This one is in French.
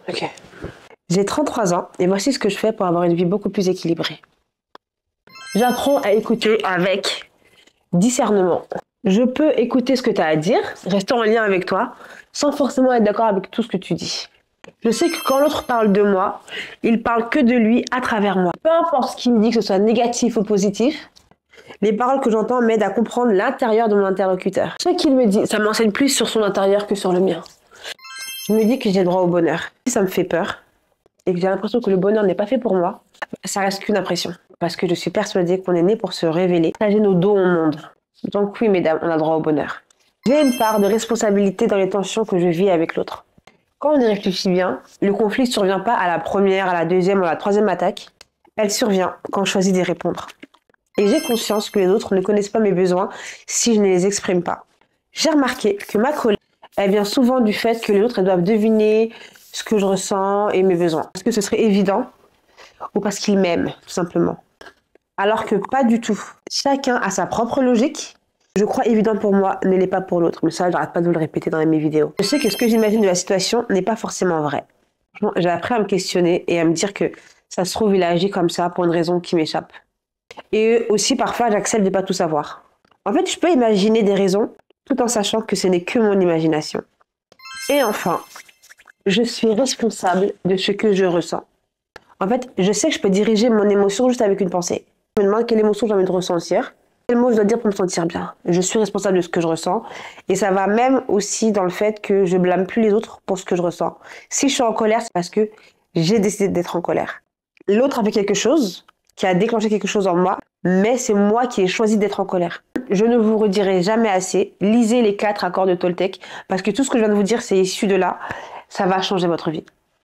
Ok. J'ai 33 ans et voici ce que je fais pour avoir une vie beaucoup plus équilibrée. J'apprends à écouter avec discernement. Je peux écouter ce que tu as à dire, rester en lien avec toi, sans forcément être d'accord avec tout ce que tu dis. Je sais que quand l'autre parle de moi, il parle que de lui à travers moi. Peu importe ce qu'il me dit, que ce soit négatif ou positif, les paroles que j'entends m'aident à comprendre l'intérieur de mon interlocuteur. Ce qu'il me dit, ça m'enseigne plus sur son intérieur que sur le mien. Je me dis que j'ai droit au bonheur. Si ça me fait peur et que j'ai l'impression que le bonheur n'est pas fait pour moi, ça reste qu'une impression. Parce que je suis persuadée qu'on est né pour se révéler, partager nos dons au monde. Donc oui, mesdames, on a droit au bonheur. J'ai une part de responsabilité dans les tensions que je vis avec l'autre. Quand on y réfléchit bien, le conflit ne survient pas à la première, à la deuxième ou à la troisième attaque. Elle survient quand je choisis d'y répondre. Et j'ai conscience que les autres ne connaissent pas mes besoins si je ne les exprime pas. J'ai remarqué que ma colère, elle vient souvent du fait que les autres elles doivent deviner ce que je ressens et mes besoins. Parce que ce serait évident ou parce qu'ils m'aiment, tout simplement. Alors que pas du tout. Chacun a sa propre logique. Je crois évident pour moi ne l'est pas pour l'autre. Mais ça, j'arrête pas de vous le répéter dans mes vidéos. Je sais que ce que j'imagine de la situation n'est pas forcément vrai. J'ai appris à me questionner et à me dire que ça se trouve, il a agi comme ça pour une raison qui m'échappe. Et aussi, parfois, j'accepte de pas tout savoir. En fait, je peux imaginer des raisons tout en sachant que ce n'est que mon imagination. Et enfin, je suis responsable de ce que je ressens. En fait, je sais que je peux diriger mon émotion juste avec une pensée. Je me demande quelle émotion j'ai envie de ressentir, quel mot je dois dire pour me sentir bien. Je suis responsable de ce que je ressens. Et ça va même aussi dans le fait que je blâme plus les autres pour ce que je ressens. Si je suis en colère, c'est parce que j'ai décidé d'être en colère. L'autre a fait quelque chose qui a déclenché quelque chose en moi, mais c'est moi qui ai choisi d'être en colère. Je ne vous redirai jamais assez, lisez les 4 accords de Toltec, parce que tout ce que je viens de vous dire, c'est issu de là, ça va changer votre vie.